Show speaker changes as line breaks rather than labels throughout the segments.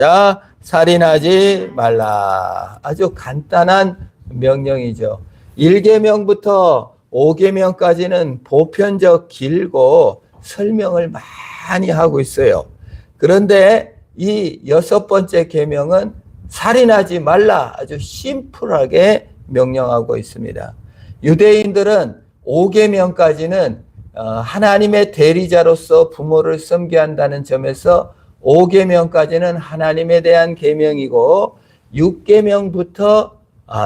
자, 살인하지 말라. 아주 간단한 명령이죠. 1계명부터 5계명까지는 보편적 길고 설명을 많이 하고 있어요. 그런데 이 6번째 계명은 살인하지 말라. 아주 심플하게 명령하고 있습니다. 유대인들은 5계명까지는 하나님의 대리자로서 부모를 섬겨야 한다는 점에서 5계명까지는 하나님에 대한 계명이고 6계명부터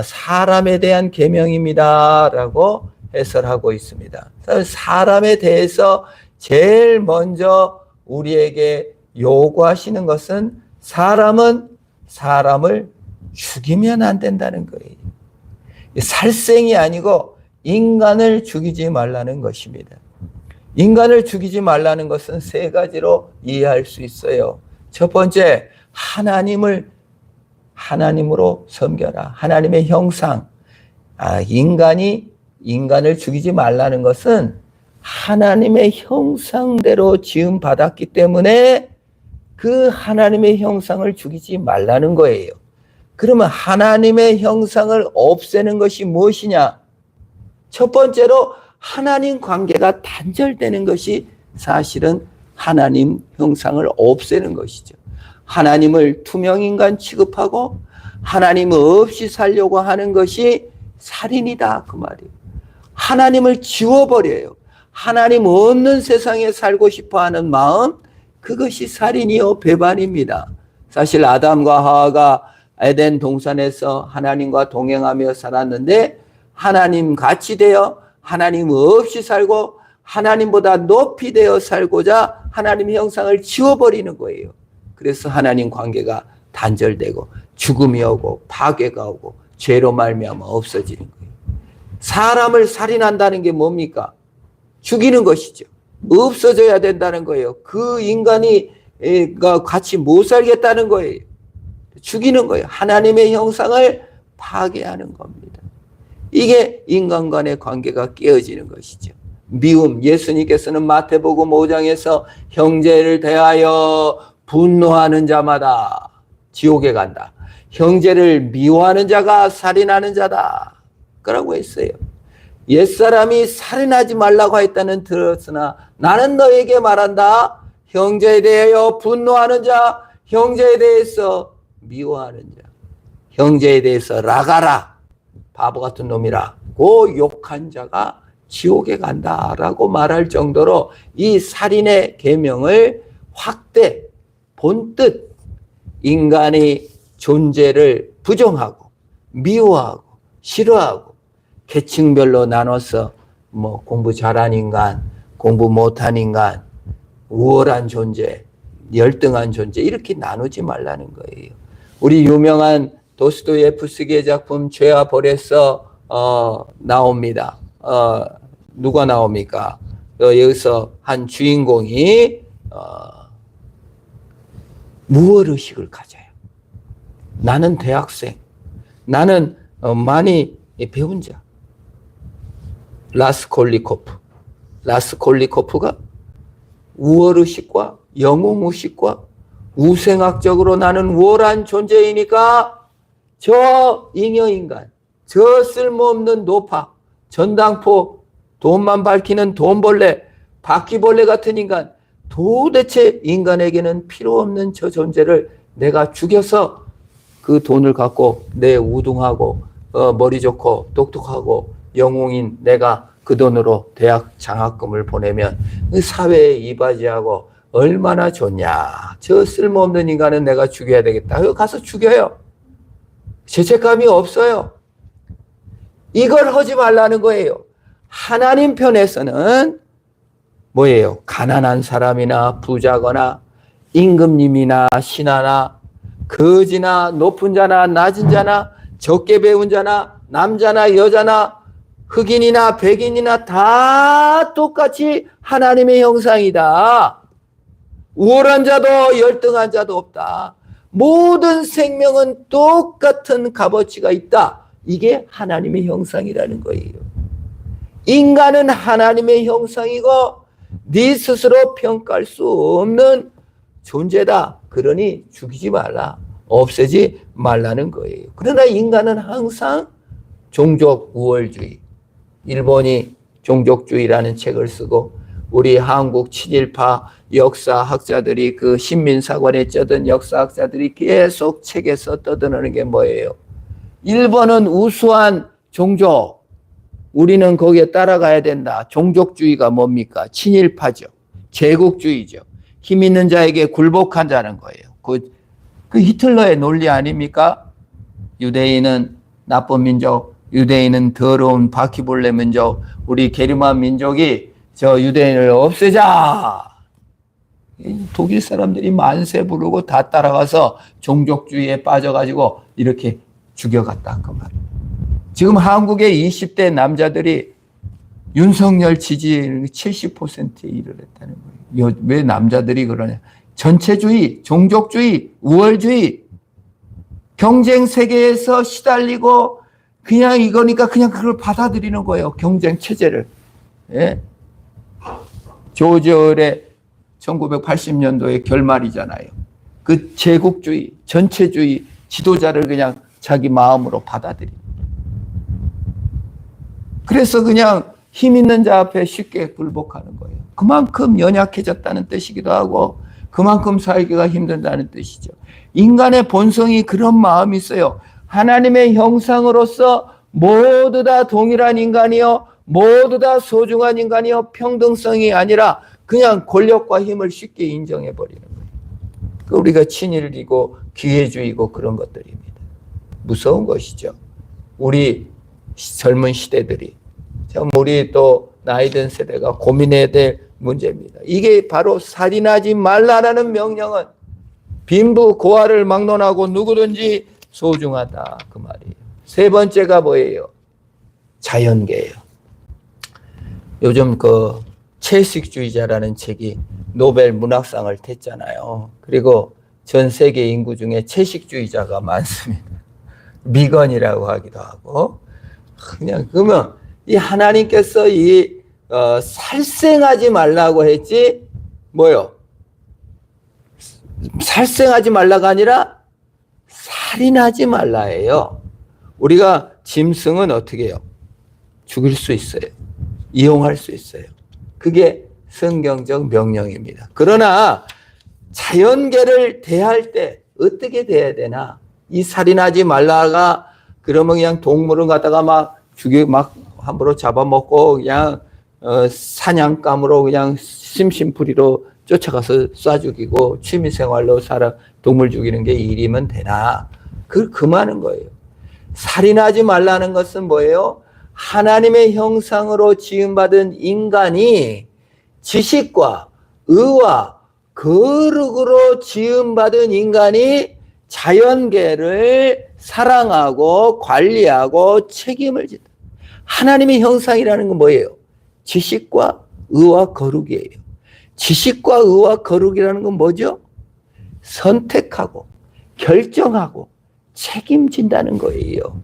사람에 대한 계명입니다 라고 해설하고 있습니다. 사람에 대해서 제일 먼저 우리에게 요구하시는 것은 사람은 사람을 죽이면 안 된다는 거예요. 살생이 아니고 인간을 죽이지 말라는 것입니다. 인간을 죽이지 말라는 것은 세 가지로 이해할 수 있어요. 첫 번째, 하나님으로 섬겨라. 하나님의 형상. 인간을 죽이지 말라는 것은 하나님의 형상대로 지음 받았기 때문에 그 하나님의 형상을 죽이지 말라는 거예요. 그러면 하나님의 형상을 없애는 것이 무엇이냐? 첫 번째로 하나님 관계가 단절되는 것이 사실은 하나님 형상을 없애는 것이죠. 하나님을 투명인간 취급하고 하나님 없이 살려고 하는 것이 살인이다 그 말이에요. 하나님을 지워버려요. 하나님 없는 세상에 살고 싶어하는 마음, 그것이 살인이요 배반입니다. 사실 아담과 하와가 에덴 동산에서 하나님과 동행하며 살았는데 하나님 같이 되어 하나님 없이 살고 하나님보다 높이 되어 살고자 하나님의 형상을 지워버리는 거예요. 그래서 하나님 관계가 단절되고 죽음이 오고 파괴가 오고 죄로 말미암아 없어지는 거예요. 사람을 살인한다는 게 뭡니까? 죽이는 것이죠. 없어져야 된다는 거예요. 그 인간이 같이 못 살겠다는 거예요. 죽이는 거예요. 하나님의 형상을 파괴하는 겁니다. 이게 인간 간의 관계가 깨어지는 것이죠. 미움, 예수님께서는 마태복음 5장에서 형제를 대하여 분노하는 자마다 지옥에 간다. 형제를 미워하는 자가 살인하는 자다. 그라고 했어요. 옛사람이 살인하지 말라고 했다는 들었으나 나는 너에게 말한다. 형제에 대하여 분노하는 자, 형제에 대해서 미워하는 자, 형제에 대해서 라가라, 바보 같은 놈이라고 욕한 자가 지옥에 간다라고 말할 정도로 이 살인의 계명을 확대, 본뜻 인간의 존재를 부정하고 미워하고 싫어하고 계층별로 나눠서 공부 잘한 인간, 공부 못한 인간, 우월한 존재, 열등한 존재 이렇게 나누지 말라는 거예요. 우리 유명한 도스토예프스키의 작품 죄와 벌에서 나옵니다. 누가 나옵니까? 여기서 한 주인공이 무엇의식을 가져요. 나는 대학생, 나는 많이 배운 자. 라스콜리코프가 우월의식과 영웅의식과 우생학적으로 나는 우월한 존재이니까 저 잉여인간, 저 쓸모없는 노파, 전당포, 돈만 밝히는 돈벌레, 바퀴벌레 같은 인간, 도대체 인간에게는 필요 없는 저 존재를 내가 죽여서 그 돈을 갖고 내 우등하고 머리 좋고 똑똑하고 영웅인 내가 그 돈으로 대학 장학금을 보내면 사회에 이바지하고 얼마나 좋냐. 저 쓸모없는 인간은 내가 죽여야 되겠다. 가서 죽여요. 죄책감이 없어요. 이걸 하지 말라는 거예요. 하나님 편에서는 뭐예요? 가난한 사람이나 부자거나 임금님이나 신하나 거지나 높은 자나 낮은 자나 적게 배운 자나 남자나 여자나 흑인이나 백인이나 다 똑같이 하나님의 형상이다. 우월한 자도 열등한 자도 없다. 모든 생명은 똑같은 값어치가 있다. 이게 하나님의 형상이라는 거예요. 인간은 하나님의 형상이고 네 스스로 평가할 수 없는 존재다. 그러니 죽이지 말라. 없애지 말라는 거예요. 그러나 인간은 항상 종족 우월주의, 일본이 종족주의라는 책을 쓰고 우리 한국 친일파 역사학자들이 그 신민사관에 쩌든 역사학자들이 계속 책에서 떠드는 게 뭐예요? 일본은 우수한 종족, 우리는 거기에 따라가야 된다. 종족주의가 뭡니까? 친일파죠. 제국주의죠. 힘 있는 자에게 굴복한다는 거예요. 그 히틀러의 논리 아닙니까? 유대인은 나쁜 민족, 유대인은 더러운 바퀴벌레 민족, 우리 게르만 민족이 저 유대인을 없애자. 독일 사람들이 만세 부르고 다 따라가서 종족주의에 빠져가지고 이렇게 죽여갔다. 그 말. 지금 한국의 20대 남자들이 윤석열 지지율 70%에 이르렀다는 거예요. 왜 남자들이 그러냐? 전체주의, 종족주의, 우월주의, 경쟁 세계에서 시달리고 그냥 이거니까 그냥 그걸 받아들이는 거예요. 경쟁 체제를. 예? 조지 오웰의 1980년도의 결말이잖아요. 그 제국주의, 전체주의 지도자를 그냥 자기 마음으로 받아들이는. 그래서 그냥 힘 있는 자 앞에 쉽게 굴복하는 거예요. 그만큼 연약해졌다는 뜻이기도 하고 그만큼 살기가 힘들다는 뜻이죠. 인간의 본성이 그런 마음이 있어요. 하나님의 형상으로서 모두 다 동일한 인간이요, 모두 다 소중한 인간이요, 평등성이 아니라 그냥 권력과 힘을 쉽게 인정해버리는 거예요. 우리가 친일이고 기회주의고 그런 것들입니다. 무서운 것이죠. 우리 젊은 시대들이, 우리 또 나이 든 세대가 고민해야 될 문제입니다. 이게 바로 살인하지 말라라는 명령은 빈부 고아를 막론하고 누구든지 소중하다 그 말이에요. 세 번째가 뭐예요? 자연계예요. 요즘 그 채식주의자라는 책이 노벨 문학상을 탔잖아요. 그리고 전 세계 인구 중에 채식주의자가 많습니다. 미건이라고 하기도 하고. 그냥 그러면 이 하나님께서 살생하지 말라고 했지 뭐요? 살생하지 말라가 아니라 살인하지 말라예요. 우리가 짐승은 어떻게 해요? 죽일 수 있어요. 이용할 수 있어요. 그게 성경적 명령입니다. 그러나 자연계를 대할 때 어떻게 대해야 되나? 이 살인하지 말라가 그러면 그냥 동물을 갖다가 막 함부로 잡아먹고 그냥 사냥감으로 그냥 심심풀이로 쫓아가서 쏴 죽이고 취미생활로 동물 죽이는 게 일이면 되나? 그걸 금하는 거예요. 살인하지 말라는 것은 뭐예요? 하나님의 형상으로 지음받은 인간이 지식과 의와 거룩으로 지음받은 인간이 자연계를 사랑하고 관리하고 책임을 진다. 하나님의 형상이라는 건 뭐예요? 지식과 의와 거룩이에요. 지식과 의와 거룩이라는 건 뭐죠? 선택하고 결정하고 책임진다는 거예요.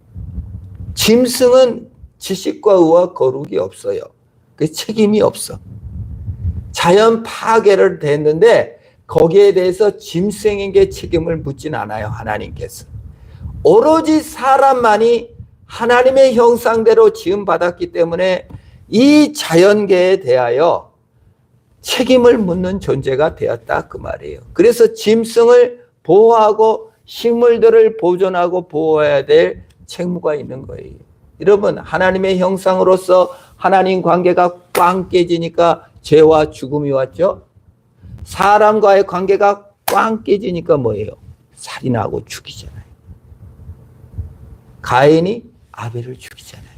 짐승은 지식과 의와 거룩이 없어요. 그 책임이 없어. 자연 파괴를 됐는데 거기에 대해서 짐승에게 책임을 묻진 않아요. 하나님께서. 오로지 사람만이 하나님의 형상대로 지음받았기 때문에 이 자연계에 대하여 책임을 묻는 존재가 되었다 그 말이에요. 그래서 짐승을 보호하고 식물들을 보존하고 보호해야 될 책무가 있는 거예요. 여러분, 하나님의 형상으로서 하나님 관계가 꽝 깨지니까 죄와 죽음이 왔죠. 사람과의 관계가 꽝 깨지니까 뭐예요? 살인하고 죽이잖아요. 가인이 아벨을 죽이잖아요.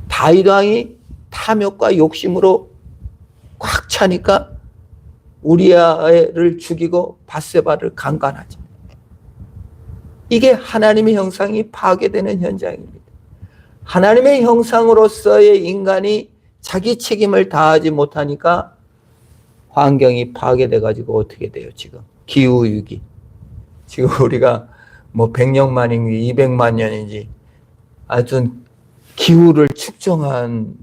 다윗 왕이 탐욕과 욕심으로 꽉 차니까 우리아를 죽이고 밧세바를 강간하죠. 이게 하나님의 형상이 파괴되는 현장입니다. 하나님의 형상으로서의 인간이 자기 책임을 다하지 못하니까 환경이 파괴돼 가지고 어떻게 돼요? 지금 기후위기. 지금 우리가 뭐 100년 만인지 200만 년인지 하여튼 기후를 측정한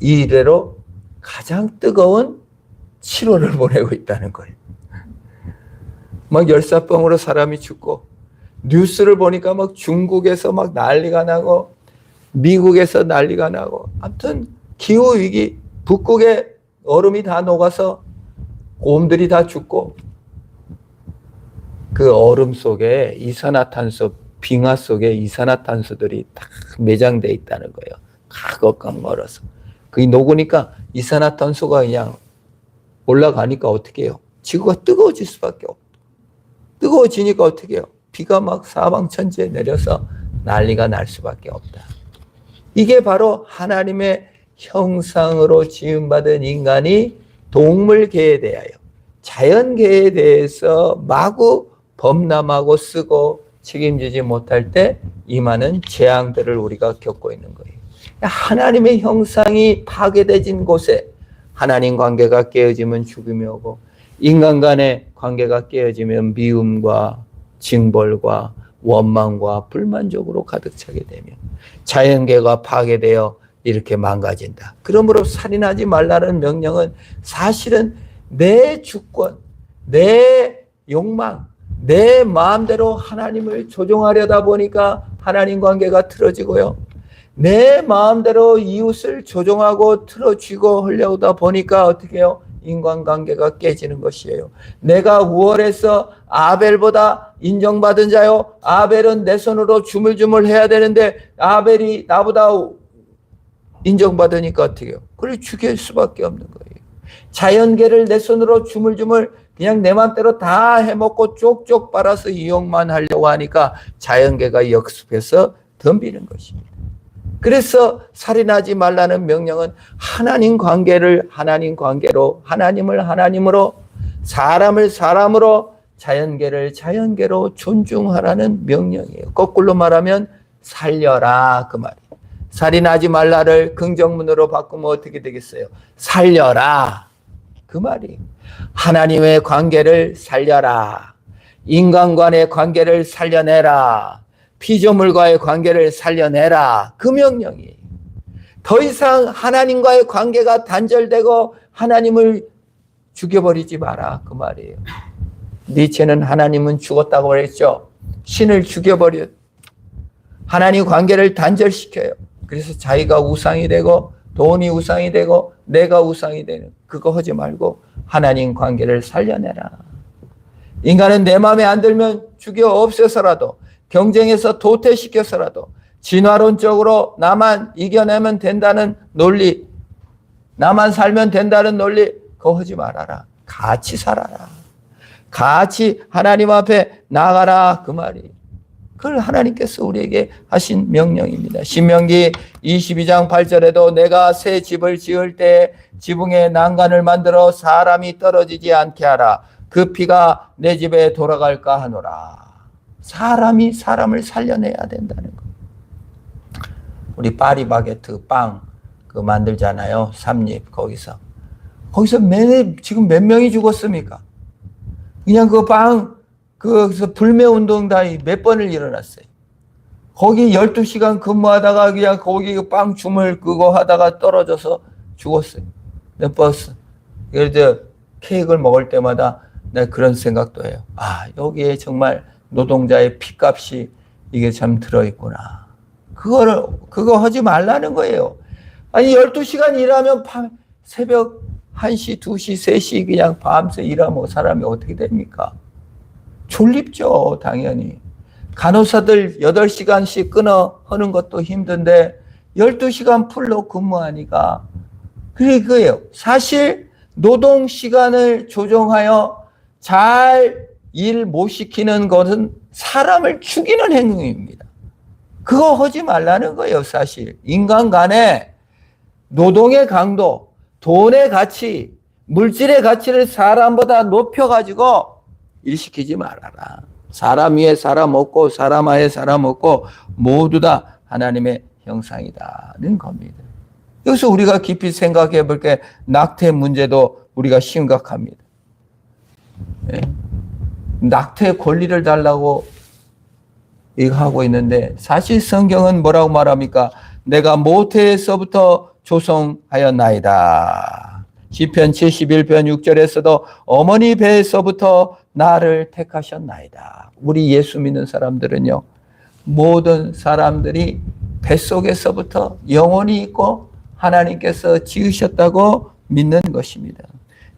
이래로 가장 뜨거운 7월을 보내고 있다는 거예요. 막 열사병으로 사람이 죽고, 뉴스를 보니까 막 중국에서 막 난리가 나고, 미국에서 난리가 나고, 아무튼 기후위기, 북극에 얼음이 다 녹아서 곰들이 다 죽고, 그 얼음 속에 이산화탄소, 빙하 속에 이산화탄소들이 다 매장돼 있다는 거예요. 가겁각 멀어서. 그게 녹으니까 이산화탄소가 그냥 올라가니까 어떻게 해요? 지구가 뜨거워질 수밖에 없고. 뜨거워지니까 어떻게 해요? 비가 막 사방천지에 내려서 난리가 날 수밖에 없다. 이게 바로 하나님의 형상으로 지음받은 인간이 동물계에 대하여, 자연계에 대해서 마구 범람하고 쓰고 책임지지 못할 때 임하는 재앙들을 우리가 겪고 있는 거예요. 하나님의 형상이 파괴되진 곳에 하나님 관계가 깨어지면 죽음이 오고, 인간 간의 관계가 깨어지면 미움과 징벌과 원망과 불만족으로 가득 차게 되면 자연계가 파괴되어 이렇게 망가진다. 그러므로 살인하지 말라는 명령은 사실은 내 주권, 내 욕망, 내 마음대로 하나님을 조종하려다 보니까 하나님 관계가 틀어지고요. 내 마음대로 이웃을 조종하고 틀어쥐고 하려다 보니까 어떻게 해요? 인간관계가 깨지는 것이에요. 내가 우월해서 아벨보다 인정받은 자요. 아벨은 내 손으로 주물주물 해야 되는데 아벨이 나보다 인정받으니까 어떻게 해요? 그걸 죽일 수밖에 없는 거예요. 자연계를 내 손으로 주물주물 그냥 내 맘대로 다 해먹고 쪽쪽 빨아서 이용만 하려고 하니까 자연계가 역습해서 덤비는 것입니다. 그래서 살인하지 말라는 명령은 하나님 관계를 하나님 관계로, 하나님을 하나님으로, 사람을 사람으로, 자연계를 자연계로 존중하라는 명령이에요. 거꾸로 말하면 살려라 그 말이에요. 살인하지 말라를 긍정문으로 바꾸면 어떻게 되겠어요? 살려라 그 말이에요. 하나님의 관계를 살려라. 인간 간의 관계를 살려내라. 피조물과의 관계를 살려내라. 그 명령이에요. 더 이상 하나님과의 관계가 단절되고 하나님을 죽여버리지 마라. 그 말이에요. 니체는 하나님은 죽었다고 그랬죠. 신을 죽여버려. 하나님 관계를 단절시켜요. 그래서 자기가 우상이 되고 돈이 우상이 되고 내가 우상이 되는 그거 하지 말고 하나님 관계를 살려내라. 인간은 내 마음에 안 들면 죽여 없애서라도 경쟁에서 도태시켜서라도 진화론적으로 나만 이겨내면 된다는 논리, 나만 살면 된다는 논리 그거 하지 말아라. 같이 살아라. 같이 하나님 앞에 나가라 그 말이. 그걸 하나님께서 우리에게 하신 명령입니다. 신명기 22장 8절에도 내가 새 집을 지을 때 지붕에 난간을 만들어 사람이 떨어지지 않게 하라. 그 피가 내 집에 돌아갈까 하노라. 사람이 사람을 살려내야 된다는 거. 우리 파리바게트 빵 그 만들잖아요. 삼립 거기서 지금 몇 명이 죽었습니까? 그냥 그 빵 그래서 불매운동 다 몇 번을 일어났어요. 거기 12시간 근무하다가 그냥 거기 빵 주물 그거 하다가 떨어져서 죽었어요. 버스. 그래서 케이크를 먹을 때마다 내가 그런 생각도 해요. 아, 여기에 정말 노동자의 피값이 이게 참 들어있구나. 그거 하지 말라는 거예요. 아니, 12시간 일하면 새벽 1시, 2시, 3시 그냥 밤새 일하면 사람이 어떻게 됩니까? 졸립죠, 당연히. 간호사들 8시간씩 끊어 하는 것도 힘든데 12시간 풀로 근무하니까 그거예요. 사실 노동 시간을 조정하여 잘 일 못 시키는 것은 사람을 죽이는 행위입니다. 그거 하지 말라는 거예요, 사실. 인간 간에 노동의 강도, 돈의 가치, 물질의 가치를 사람보다 높여가지고 일시키지 말아라. 사람 위에 사람 없고 사람 아래 사람 없고 모두 다 하나님의 형상이다는 겁니다. 여기서 우리가 깊이 생각해 볼 게 낙태 문제도 우리가 심각합니다. 네. 낙태 권리를 달라고 이거 하고 있는데 사실 성경은 뭐라고 말합니까? 내가 모태에서부터 조성하였나이다. 시편 71편 6절에서도 어머니 배에서부터 나를 택하셨나이다. 우리 예수 믿는 사람들은요, 모든 사람들이 뱃속에서부터 영원히 있고 하나님께서 지으셨다고 믿는 것입니다.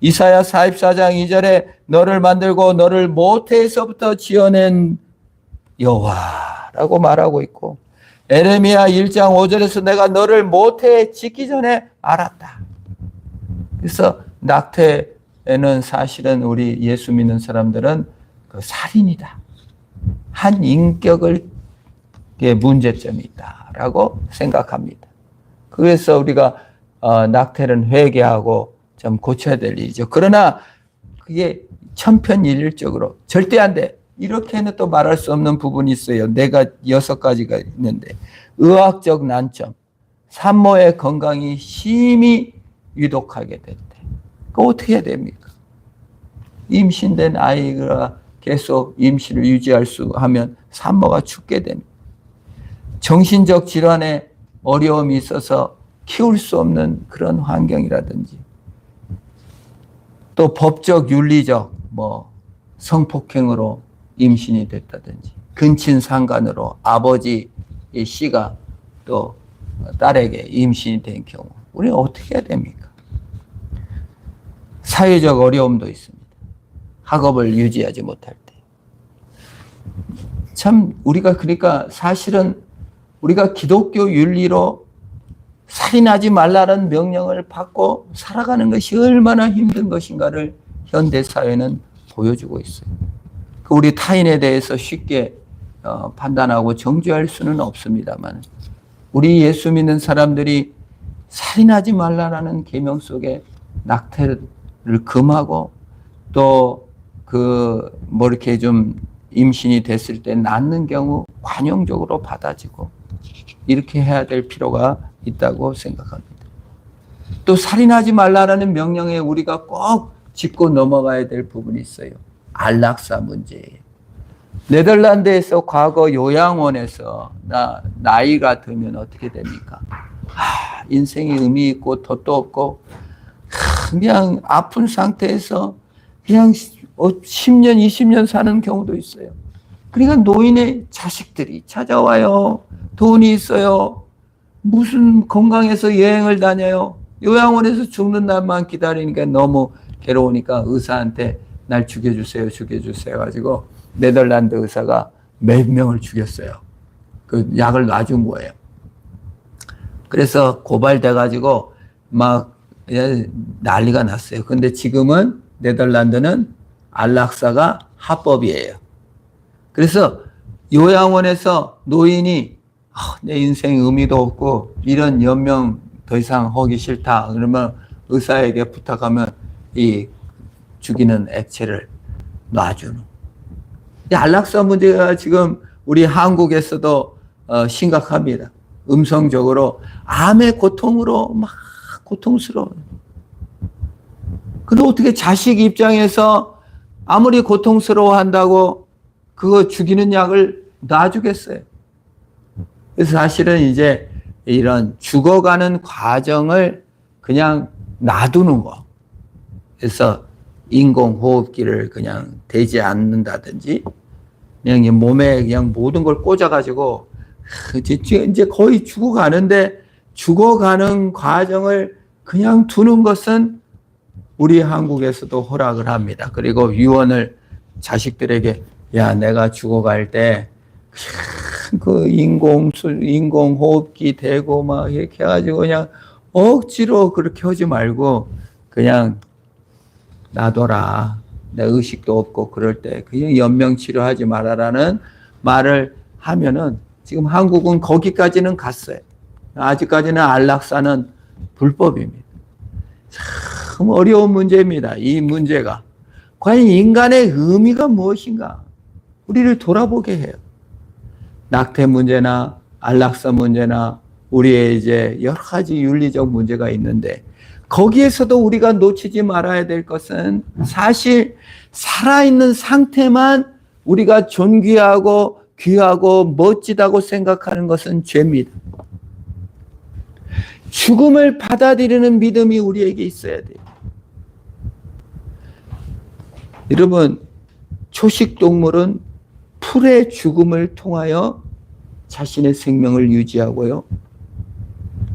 이사야 44장 2절에 너를 만들고 너를 모태에서부터 지어낸 여호와라고 말하고 있고, 에레미야 1장 5절에서 내가 너를 모태에 짓기 전에 알았다. 그래서 낙태에는 사실은 우리 예수 믿는 사람들은 그 살인이다. 한 인격의 문제점이 있다라고 생각합니다. 그래서 우리가 낙태는 회개하고 좀 고쳐야 될 일이죠. 그러나 그게 천편일률적으로 절대 안 돼. 이렇게는 또 말할 수 없는 부분이 있어요. 내가 6가지가 있는데, 의학적 난점, 산모의 건강이 심히 위독하게 될 때, 그거 어떻게 해야 됩니까? 임신된 아이가 계속 임신을 유지할 수 하면 산모가 죽게 됩니다. 정신적 질환에 어려움이 있어서 키울 수 없는 그런 환경이라든지, 또 법적, 윤리적, 성폭행으로 임신이 됐다든지, 근친상간으로 아버지의 씨가 또 딸에게 임신이 된 경우, 우리는 어떻게 해야 됩니까? 사회적 어려움도 있습니다. 학업을 유지하지 못할 때. 참, 그러니까 사실은 우리가 기독교 윤리로 살인하지 말라는 명령을 받고 살아가는 것이 얼마나 힘든 것인가를 현대사회는 보여주고 있어요. 우리 타인에 대해서 쉽게 판단하고 정죄할 수는 없습니다만, 우리 예수 믿는 사람들이 살인하지 말라는 계명 속에 낙태를 금하고, 또 이렇게 좀 임신이 됐을 때 낳는 경우 관용적으로 받아지고, 이렇게 해야 될 필요가 있다고 생각합니다. 또 살인하지 말라는 명령에 우리가 꼭 짚고 넘어가야 될 부분이 있어요. 안락사 문제예요. 네덜란드에서 과거 요양원에서 나이가 들면 어떻게 됩니까? 인생이 의미 있고 덧도 없고 그냥 아픈 상태에서 그냥 10년, 20년 사는 경우도 있어요. 그러니까 노인의 자식들이 찾아와요. 돈이 있어요. 무슨 건강해서 여행을 다녀요. 요양원에서 죽는 날만 기다리니까 너무 괴로우니까 의사한테 날 죽여주세요 가지고 네덜란드 의사가 몇 명을 죽였어요. 그 약을 놔준 거예요. 그래서 고발돼가지고 막 난리가 났어요. 근데 지금은 네덜란드는 안락사가 합법이에요. 그래서 요양원에서 노인이 내 인생 의미도 없고 이런 연명 더 이상 하기 싫다 그러면 의사에게 부탁하면 이 죽이는 액체를 놔주는. 안락사 문제가 지금 우리 한국에서도 심각합니다. 음성적으로 암의 고통으로 막 고통스러워요. 근데 어떻게 자식 입장에서 아무리 고통스러워한다고 그거 죽이는 약을 놔주겠어요? 그래서 사실은 이제 이런 죽어가는 과정을 그냥 놔두는 거. 그래서 인공호흡기를 그냥 대지 않는다든지, 그냥 몸에 그냥 모든 걸 꽂아가지고, 이제 거의 죽어가는데, 죽어가는 과정을 그냥 두는 것은 우리 한국에서도 허락을 합니다. 그리고 유언을 자식들에게, 야, 내가 죽어갈 때, 그 인공호흡기 대고 막 이렇게 해가지고 그냥 억지로 그렇게 하지 말고 그냥 놔둬라. 내 의식도 없고 그럴 때 그냥 연명치료하지 말아라는 말을 하면은 지금 한국은 거기까지는 갔어요. 아직까지는 안락사는 불법입니다. 참 어려운 문제입니다. 이 문제가. 과연 인간의 의미가 무엇인가? 우리를 돌아보게 해요. 낙태 문제나 안락사 문제나 우리의 이제 여러 가지 윤리적 문제가 있는데 거기에서도 우리가 놓치지 말아야 될 것은 사실 살아있는 상태만 우리가 존귀하고 귀하고 멋지다고 생각하는 것은 죄입니다. 죽음을 받아들이는 믿음이 우리에게 있어야 돼요. 여러분, 초식 동물은 풀의 죽음을 통하여 자신의 생명을 유지하고요.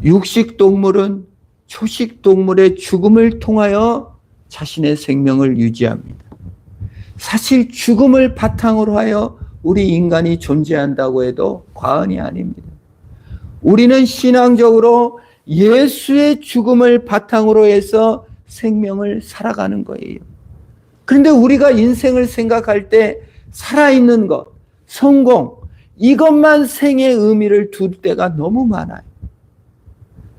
육식 동물은 초식 동물의 죽음을 통하여 자신의 생명을 유지합니다. 사실 죽음을 바탕으로 하여 우리 인간이 존재한다고 해도 과언이 아닙니다. 우리는 신앙적으로 예수의 죽음을 바탕으로 해서 생명을 살아가는 거예요. 그런데 우리가 인생을 생각할 때 살아있는 것, 성공, 이것만 생의 의미를 둘 때가 너무 많아요.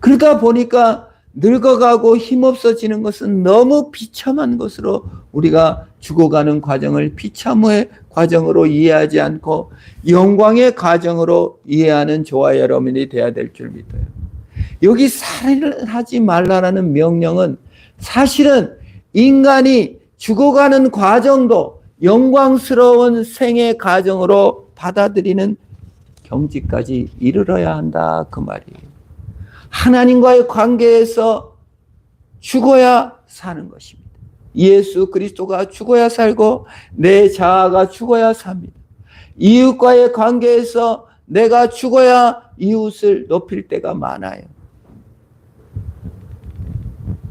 그러다 보니까 늙어가고 힘없어지는 것은 너무 비참한 것으로 우리가 죽어가는 과정을 비참의 과정으로 이해하지 않고 영광의 과정으로 이해하는 저와 여러분이 되어야 될 줄 믿어요. 여기 살인을 하지 말라라는 명령은 사실은 인간이 죽어가는 과정도 영광스러운 생의 과정으로 받아들이는 경지까지 이르러야 한다 그 말이에요. 하나님과의 관계에서 죽어야 사는 것입니다. 예수 그리스도가 죽어야 살고 내 자아가 죽어야 삽니다. 이웃과의 관계에서 내가 죽어야 이웃을 높일 때가 많아요.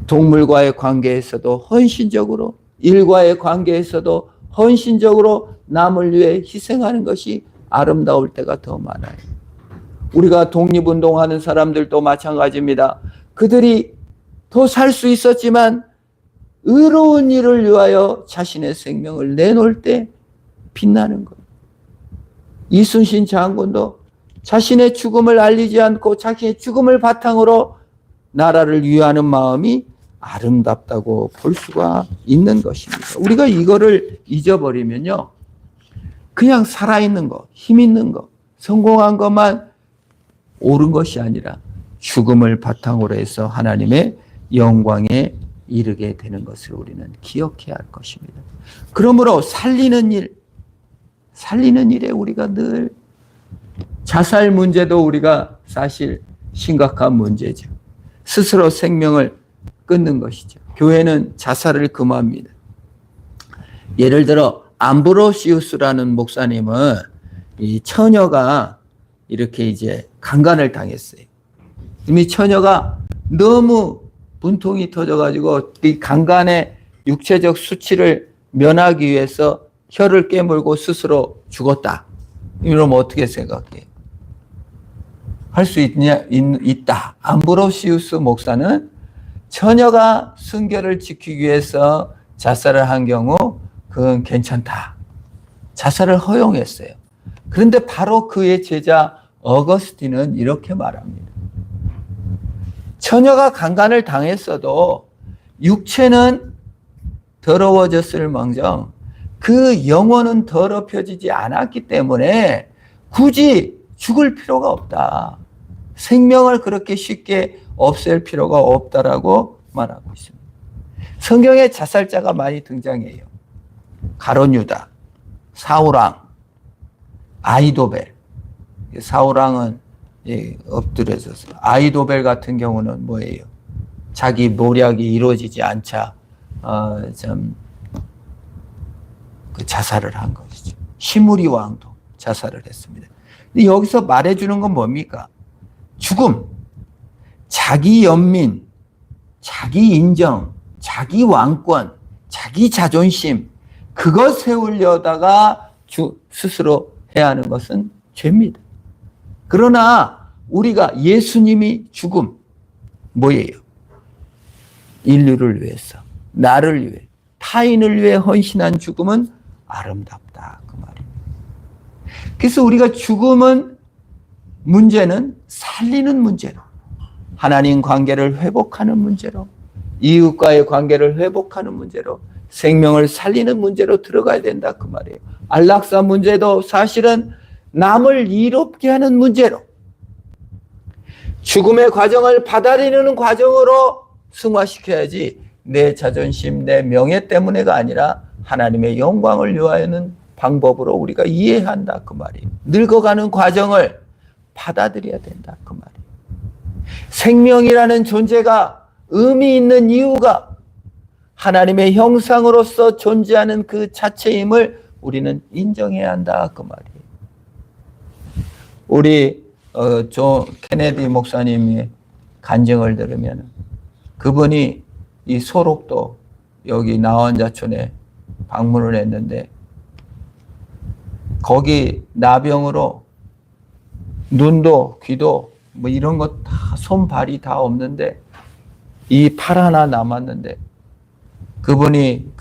동물과의 관계에서도 헌신적으로, 일과의 관계에서도 헌신적으로 남을 위해 희생하는 것이 아름다울 때가 더 많아요. 우리가 독립운동하는 사람들도 마찬가지입니다. 그들이 더 살 수 있었지만 의로운 일을 위하여 자신의 생명을 내놓을 때 빛나는 거예요. 이순신 장군도 자신의 죽음을 알리지 않고 자신의 죽음을 바탕으로 나라를 위하는 마음이 아름답다고 볼 수가 있는 것입니다. 우리가 이거를 잊어버리면요, 그냥 살아있는 것, 힘 있는 것, 성공한 것만 옳은 것이 아니라 죽음을 바탕으로 해서 하나님의 영광에 이르게 되는 것을 우리는 기억해야 할 것입니다. 그러므로 살리는 일에 우리가 늘 자살 문제도 우리가 사실 심각한 문제죠. 스스로 생명을 끊는 것이죠. 교회는 자살을 금합니다. 예를 들어 암브로시우스라는 목사님은 이 처녀가 이렇게 이제 강간을 당했어요. 이미 처녀가 너무 분통이 터져가지고 이 강간의 육체적 수치를 면하기 위해서 혀를 깨물고 스스로 죽었다. 이러면 어떻게 생각해요? 할 수 있다. 암브로시우스 목사는 처녀가 순결을 지키기 위해서 자살을 한 경우 그건 괜찮다. 자살을 허용했어요. 그런데 바로 그의 제자 어거스틴은 이렇게 말합니다. 처녀가 강간을 당했어도 육체는 더러워졌을 망정 그 영혼은 더럽혀지지 않았기 때문에 굳이 죽을 필요가 없다. 생명을 그렇게 쉽게 없앨 필요가 없다라고 말하고 있습니다. 성경에 자살자가 많이 등장해요. 가룟 유다, 사울왕, 아히도벨. 사울왕은 엎드려져서, 아히도벨 같은 경우는 뭐예요? 자기 모략이 이루어지지 않자 그 자살을 한 것이죠. 시므리 왕도 자살을 했습니다. 근데 여기서 말해주는 건 뭡니까? 죽음, 자기 연민, 자기 인정, 자기 왕권, 자기 자존심, 그것 세우려다가 스스로 해야 하는 것은 죄입니다. 그러나 우리가 예수님이 죽음, 뭐예요? 인류를 위해서, 나를 위해, 타인을 위해 헌신한 죽음은 아름답다. 그 말입니다. 그래서 우리가 죽음은 문제는 살리는 문제로, 하나님 관계를 회복하는 문제로, 이웃과의 관계를 회복하는 문제로, 생명을 살리는 문제로 들어가야 된다. 그 말이에요. 안락사 문제도 사실은 남을 이롭게 하는 문제로, 죽음의 과정을 받아들이는 과정으로 승화시켜야지 내 자존심, 내 명예 때문에가 아니라 하나님의 영광을 위하여는 방법으로 우리가 이해한다. 그 말이에요. 늙어가는 과정을 받아들여야 된다. 그 말이에요. 생명이라는 존재가 의미 있는 이유가 하나님의 형상으로서 존재하는 그 자체임을 우리는 인정해야 한다 그 말이에요. 우리 존 케네디 목사님의 간증을 들으면 그분이 이 소록도 여기 나원자촌에 방문을 했는데 거기 나병으로 눈도 귀도 뭐 이런 거 다 손발이 다 없는데 이 팔 하나 남았는데 그분이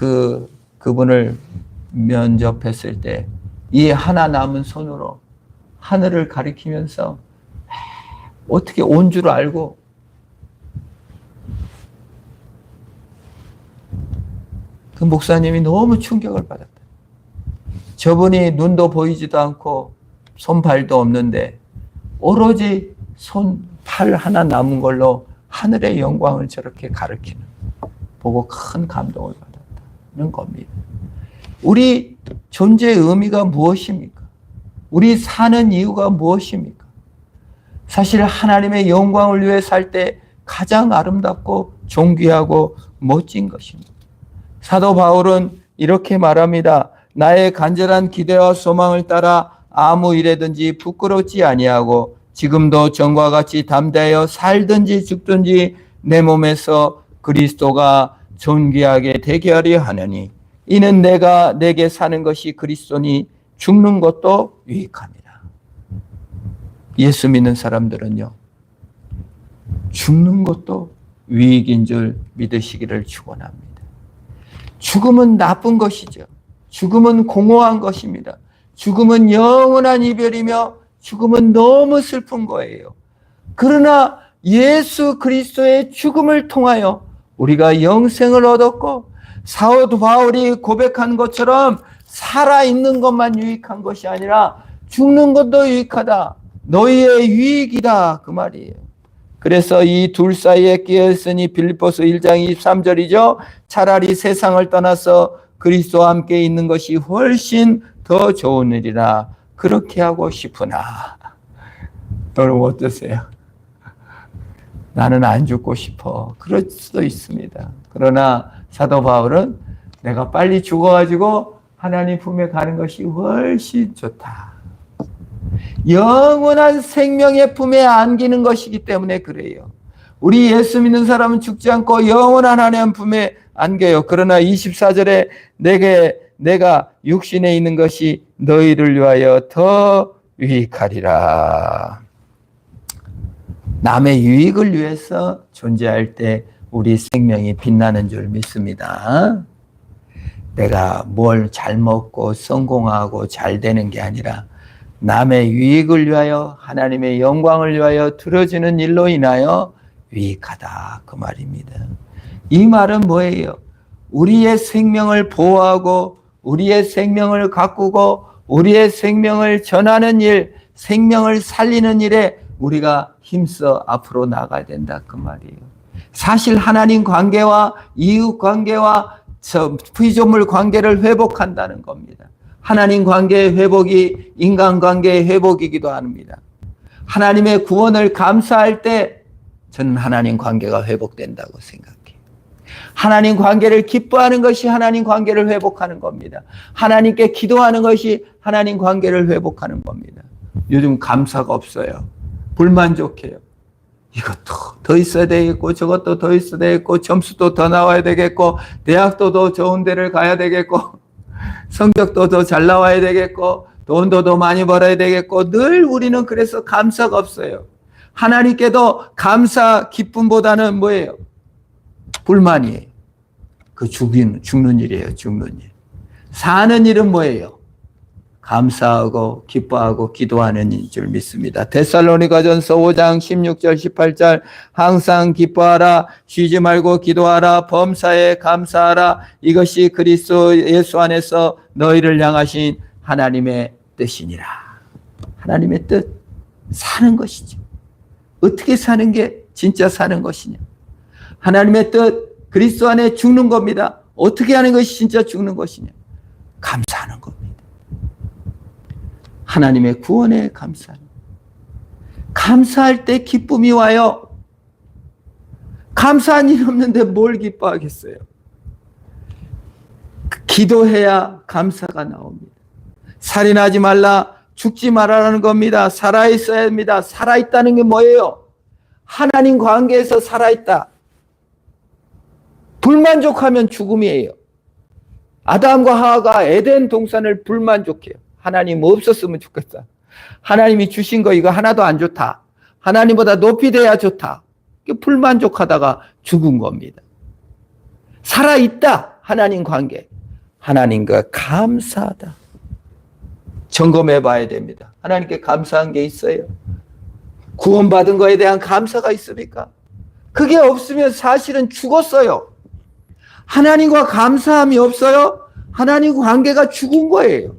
그분을 면접했을 때 이 하나 남은 손으로 하늘을 가리키면서 어떻게 온 줄 알고 그 목사님이 너무 충격을 받았다. 저분이 눈도 보이지도 않고 손발도 없는데 오로지 손팔 하나 남은 걸로 하늘의 영광을 저렇게 가리키는 보고 큰 감동을 받았다는 겁니다. 우리 존재의 의미가 무엇입니까? 우리 사는 이유가 무엇입니까? 사실 하나님의 영광을 위해 살 때 가장 아름답고 존귀하고 멋진 것입니다. 사도 바울은 이렇게 말합니다. 나의 간절한 기대와 소망을 따라 아무 일에든지 부끄럽지 아니하고 지금도 전과 같이 담대하여 살든지 죽든지 내 몸에서 그리스도가 존귀하게 되게 하려 하느니 이는 내게 사는 것이 그리스도니 죽는 것도 유익합니다. 예수 믿는 사람들은요, 죽는 것도 유익인 줄 믿으시기를 축원합니다. 죽음은 나쁜 것이죠. 죽음은 공허한 것입니다. 죽음은 영원한 이별이며 죽음은 너무 슬픈 거예요. 그러나 예수 그리스도의 죽음을 통하여 우리가 영생을 얻었고 사도 바울이 고백한 것처럼 살아있는 것만 유익한 것이 아니라 죽는 것도 유익하다. 너희의 유익이다. 그 말이에요. 그래서 이 둘 사이에 끼어있으니 빌립보서 1장 23절이죠. 차라리 세상을 떠나서 그리스도와 함께 있는 것이 훨씬 더 좋은 일이라 그렇게 하고 싶으나 여러분 어떠세요? 나는 안 죽고 싶어. 그럴 수도 있습니다. 그러나 사도 바울은 내가 빨리 죽어가지고 하나님 품에 가는 것이 훨씬 좋다. 영원한 생명의 품에 안기는 것이기 때문에 그래요. 우리 예수 믿는 사람은 죽지 않고 영원한 하나님 품에 안겨요. 그러나 24절에 내가 육신에 있는 것이 너희를 위하여 더 유익하리라. 남의 유익을 위해서 존재할 때 우리 생명이 빛나는 줄 믿습니다. 내가 뭘 잘 먹고 성공하고 잘 되는 게 아니라 남의 유익을 위하여 하나님의 영광을 위하여 드려지는 일로 인하여 유익하다 그 말입니다. 이 말은 뭐예요? 우리의 생명을 보호하고 우리의 생명을 가꾸고 우리의 생명을 전하는 일, 생명을 살리는 일에 우리가 힘써 앞으로 나가야 된다 그 말이에요. 사실 하나님 관계와 이웃 관계와 피조물 관계를 회복한다는 겁니다. 하나님 관계의 회복이 인간 관계의 회복이기도 합니다. 하나님의 구원을 감사할 때 저는 하나님 관계가 회복된다고 생각해요. 하나님 관계를 기뻐하는 것이 하나님 관계를 회복하는 겁니다. 하나님께 기도하는 것이 하나님 관계를 회복하는 겁니다. 요즘 감사가 없어요. 불만족해요. 이것도 더 있어야 되겠고 저것도 더 있어야 되겠고 점수도 더 나와야 되겠고 대학도 더 좋은 데를 가야 되겠고 성적도 더 잘 나와야 되겠고 돈도 더 많이 벌어야 되겠고 늘 우리는 그래서 감사가 없어요. 하나님께도 감사 기쁨보다는 뭐예요? 불만이에요. 그 죽는 일이에요. 죽는 일. 사는 일은 뭐예요? 감사하고 기뻐하고 기도하는 일 줄 믿습니다. 데살로니가전서 5장 16절 18절 항상 기뻐하라 쉬지 말고 기도하라 범사에 감사하라 이것이 그리스도 예수 안에서 너희를 향하신 하나님의 뜻이니라. 하나님의 뜻 사는 것이죠. 어떻게 사는 게 진짜 사는 것이냐? 하나님의 뜻 그리스도 안에 죽는 겁니다. 어떻게 하는 것이 진짜 죽는 것이냐? 감사하는 겁니다. 하나님의 구원에 감사하는. 감사할 때 기쁨이 와요. 감사한 일 없는데 뭘 기뻐하겠어요? 기도해야 감사가 나옵니다. 살인하지 말라, 죽지 말라는 겁니다. 살아있어야 합니다. 살아있다는 게 뭐예요? 하나님 관계에서 살아있다. 불만족하면 죽음이에요. 아담과 하와가 에덴 동산을 불만족해요. 하나님 없었으면 좋겠다. 하나님이 주신 거 이거 하나도 안 좋다. 하나님보다 높이 돼야 좋다. 불만족하다가 죽은 겁니다. 살아있다. 하나님 관계. 하나님과 감사하다. 점검해 봐야 됩니다. 하나님께 감사한 게 있어요? 구원받은 거에 대한 감사가 있습니까? 그게 없으면 사실은 죽었어요. 하나님과 감사함이 없어요? 하나님 관계가 죽은 거예요.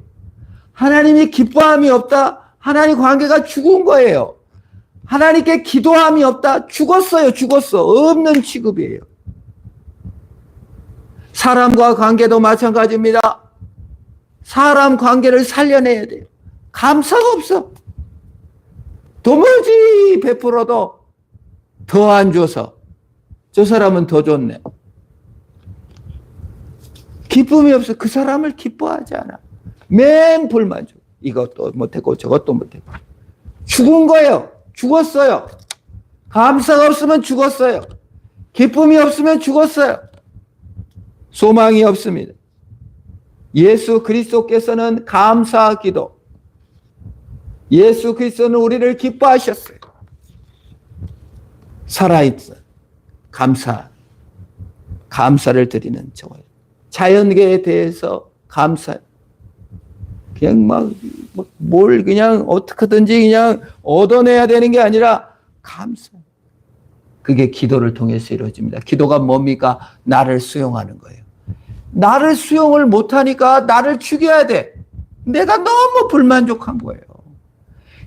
하나님이 기뻐함이 없다? 하나님 관계가 죽은 거예요. 하나님께 기도함이 없다? 죽었어요. 죽었어. 없는 취급이에요. 사람과 관계도 마찬가지입니다. 사람 관계를 살려내야 돼요. 감사가 없어. 도무지 베풀어도 더 안 줘서 저 사람은 더 좋네. 기쁨이 없어. 그 사람을 기뻐하지 않아. 맨 불만족. 이것도 못했고 저것도 못했고. 죽은 거예요. 죽었어요. 감사가 없으면 죽었어요. 기쁨이 없으면 죽었어요. 소망이 없습니다. 예수 그리스도께서는 감사 기도. 예수 그리스도는 우리를 기뻐하셨어요. 살아있어. 감사를 드리는 저예요. 자연계에 대해서 감사. 그냥 뭘 그냥 어떻게든지 그냥 얻어내야 되는 게 아니라 감사. 그게 기도를 통해서 이루어집니다. 기도가 뭡니까? 나를 수용하는 거예요. 나를 수용을 못하니까 나를 죽여야 돼. 내가 너무 불만족한 거예요.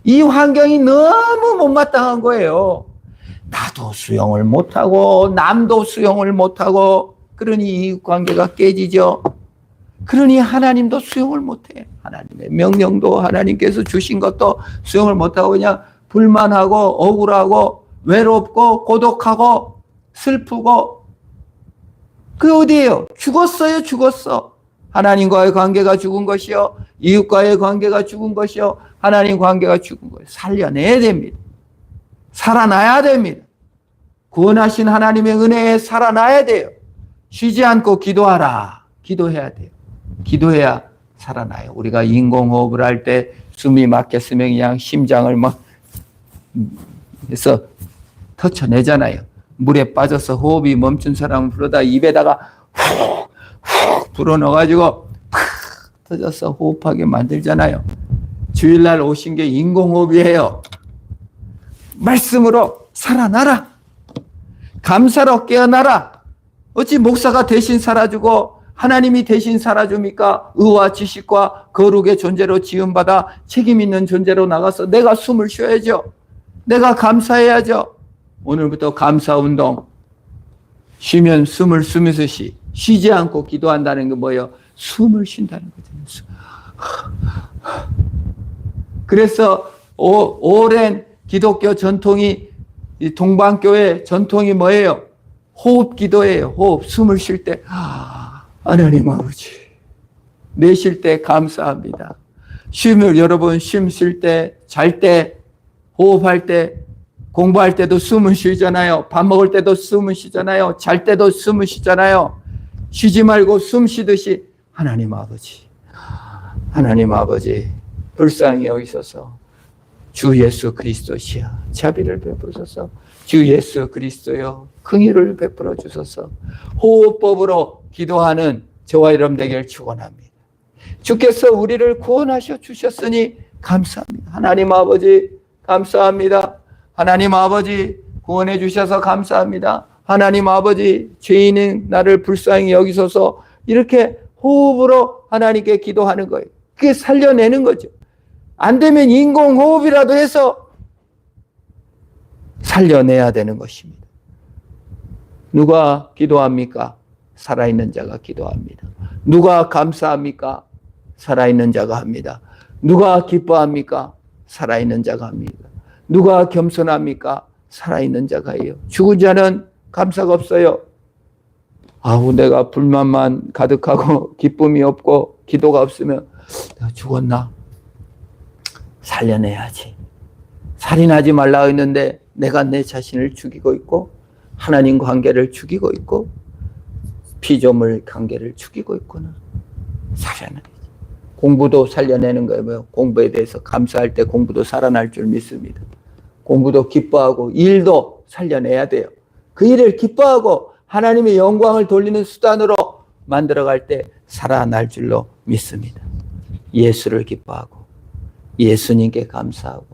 이 환경이 너무 못마땅한 거예요. 나도 수용을 못하고 남도 수용을 못하고 그러니 이웃관계가 깨지죠. 그러니 하나님도 수용을 못해. 하나님의 명령도 하나님께서 주신 것도 수용을 못하고 그냥 불만하고 억울하고 외롭고 고독하고 슬프고 그 어디예요? 죽었어요. 죽었어. 하나님과의 관계가 죽은 것이요. 이웃과의 관계가 죽은 것이요. 하나님 관계가 죽은 거예요. 살려내야 됩니다. 살아나야 됩니다. 구원하신 하나님의 은혜에 살아나야 돼요. 쉬지 않고 기도하라. 기도해야 돼요. 기도해야 살아나요. 우리가 인공호흡을 할 때 숨이 막혔으면 그냥 심장을 막 해서 터쳐내잖아요. 물에 빠져서 호흡이 멈춘 사람을 불러다 입에다가 훅 불어넣어가지고 팍 터져서 호흡하게 만들잖아요. 주일날 오신 게 인공호흡이에요. 말씀으로 살아나라. 감사로 깨어나라. 어찌 목사가 대신 살아주고 하나님이 대신 살아줍니까? 의와 지식과 거룩의 존재로 지음받아 책임 있는 존재로 나가서 내가 숨을 쉬어야죠. 내가 감사해야죠. 오늘부터 감사운동. 쉬면 숨을 쉬면서 쉬지 않고 기도한다는 게 뭐예요? 숨을 쉰다는 거잖아요. 그래서 오랜 기독교 전통이 동방교회 전통이 뭐예요? 호흡 기도예요. 호흡. 숨을 쉴 때 하나님 아버지 내쉴 때 감사합니다. 쉼을 여러분 쉼 쉴 때, 잘 때, 호흡할 때, 공부할 때도 숨을 쉬잖아요. 밥 먹을 때도 숨을 쉬잖아요. 잘 때도 숨을 쉬잖아요. 쉬지 말고 숨 쉬듯이 하나님 아버지 불쌍히 여기소서. 주 예수 그리스도시여 자비를 베푸소서. 주 예수 그리스도여 긍휼을 베풀어 주소서. 호흡법으로 기도하는 저와 여러분 되기를 축원합니다. 주께서 우리를 구원하셔 주셨으니 감사합니다. 하나님 아버지 감사합니다. 하나님 아버지 구원해 주셔서 감사합니다. 하나님 아버지 죄인인 나를 불쌍히 여기소서. 이렇게 호흡으로 하나님께 기도하는 거예요. 그게 살려내는 거죠. 안 되면 인공호흡이라도 해서 살려내야 되는 것입니다. 누가 기도합니까? 살아있는 자가 기도합니다. 누가 감사합니까? 살아있는 자가 합니다. 누가 기뻐합니까? 살아있는 자가 합니다. 누가 겸손합니까? 살아있는 자가 해요. 죽은 자는 감사가 없어요. 아우 내가 불만만 가득하고 기쁨이 없고 기도가 없으면 내가 죽었나? 살려내야지. 살인하지 말라 했는데 내가 내 자신을 죽이고 있고 하나님 관계를 죽이고 있고 피조물 관계를 죽이고 있구나. 살려내야지. 공부도 살려내는 거예요. 공부에 대해서 감사할 때 공부도 살아날 줄 믿습니다. 공부도 기뻐하고 일도 살려내야 돼요. 그 일을 기뻐하고 하나님의 영광을 돌리는 수단으로 만들어갈 때 살아날 줄로 믿습니다. 예수를 기뻐하고 예수님께 감사하고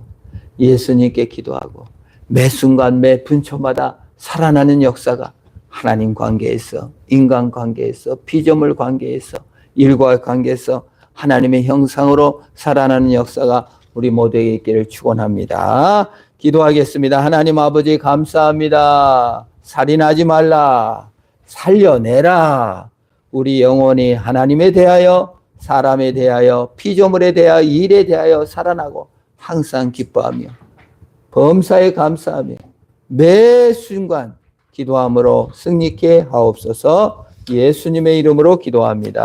예수님께 기도하고 매 순간 매 분초마다 살아나는 역사가 하나님 관계에서 인간 관계에서 피조물 관계에서 일과 관계에서 하나님의 형상으로 살아나는 역사가 우리 모두에게 있기를 축원합니다. 기도하겠습니다. 하나님 아버지 감사합니다. 살인하지 말라. 살려내라. 우리 영혼이 하나님에 대하여 사람에 대하여 피조물에 대하여 일에 대하여 살아나고 항상 기뻐하며 범사에 감사하며 매 순간 기도함으로 승리케 하옵소서. 예수님의 이름으로 기도합니다.